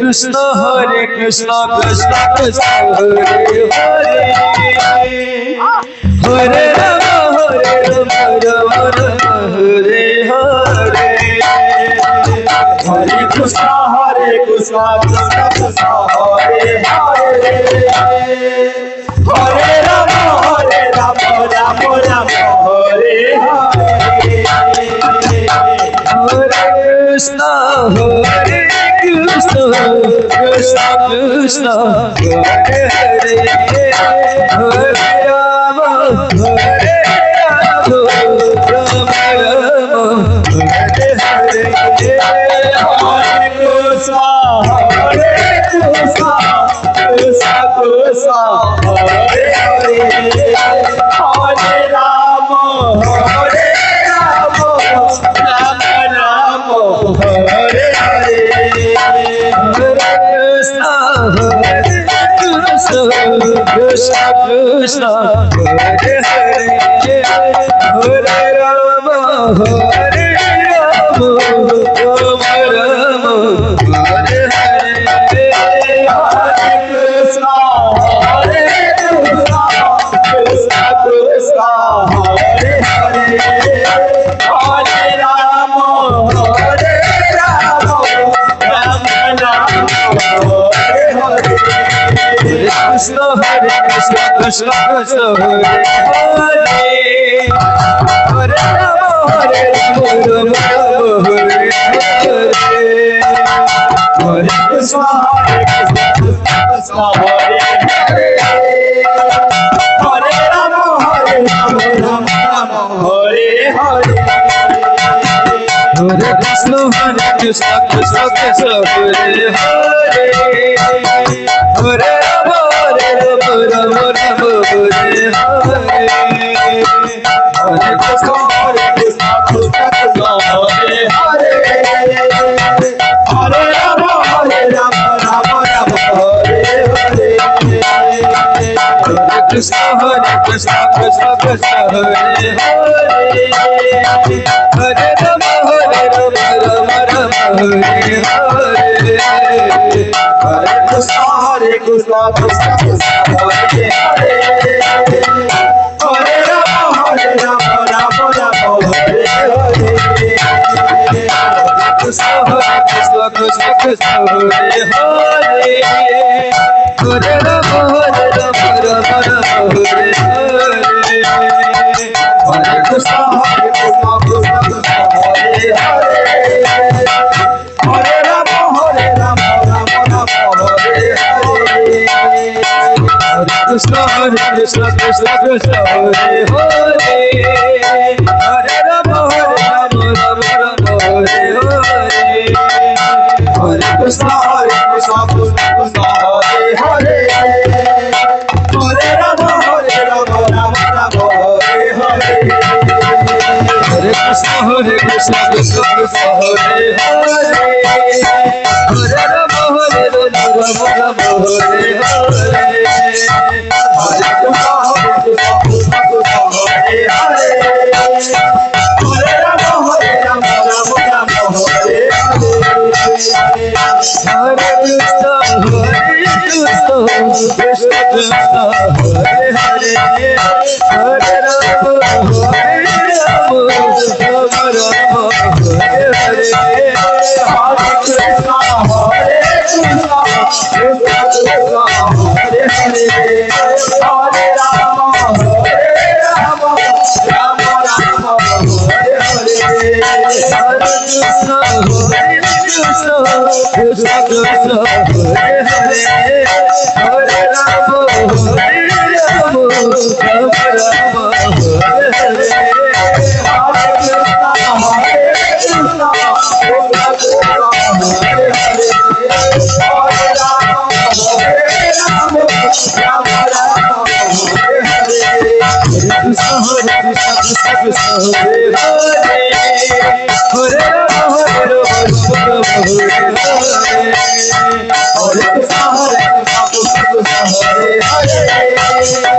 Krishna Hare Krishna Krishna Krishna Hare Hare Hare Rama Rama Rama Hare Hare Hare Krishna Krishna Krishna Hare Hare Hare Rama Rama Rama Hare Hare Hare Krishna Hare Krishna Krishna Krishna Hare Hare Hare Rama Hare Rama Rama Rama Hare Hare Hare Krishna Hare Krishna Krishna Krishna Hare Hare Hare Rama Hare Rama Rama Rama Hare Hare Krishna Krishna Hare Hare Hare Rama Hare Rama Rama Rama Hare Hare Hare Krishna Hare Krishna Krishna Krishna Hare Hare Hare Rama Hare Rama Krishna Krishna Hare Hare Hare Rama Hare Rama Rama Rama Hare Hare Hare Krishna Krishna Krishna Hare Hare Hare Rama Hare Rama Rama Rama Hare Hare Hare Krishna Krishna Krishna Hare Hare Hare Rama Hare Rama Rama Rama Hare Hare Hare Krishna Krishna Krishna Hare Hare Hare Rama Hare Rama Rama Rama Hare Hare Hare Krishna Krishna Krishna Hare Hare Hare Rama Hare Rama Rama Rama Hare Hare Hare Krishna Krishna Krishna Hare Hare Hare Rama Hare Rama Rama Rama Hare Hare Hare Krishna Krishna Krishna Hare Hare Hare Rama Hare Rama Rama Rama Hare Hare Hare Krishna Krishna Krishna Hare Hare Hare Rama Hare Rama Rama Rama Hare Hare Hare Krishna Krishna Krishna Hare Hare Hare Rama Hare Rama Rama Rama Hare Hare Hare Krishna Krishna Krishna Hare Hare Hare Rama Hare Rama Rama Rama Hare Hare Hare Krishna Krishna Krishna Hare Hare Hare Rama Hare Rama Rama Rama Hare Hare Hare Krishna Krishna Krishna Hare Hare Hare Rama Hare Rama Rama Rama Hare Hare Hare Krishna Krishna Krishna Hare Hare Hare Rama Hare Rama Rama Rama Hare Hare Hare Krishna Hare Krishna Krishna Krishna Hare Hare Hare Rama Hare Rama Rama Rama Hare Hare Hare Krishna Krishna Krishna Hare Hare Hare Rama Hare Rama Rama Rama Hare Hare Hare Krishna Hare Krishna Krishna Krishna Hare Hare Hare Rama Hare Rama Rama Rama Hare Hare Hare Krishna Krishna Krishna Hare Hare Hare Rama Hare Rama Rama Rama Hare Hare Hare Krishna Krishna Krishna Hare Hare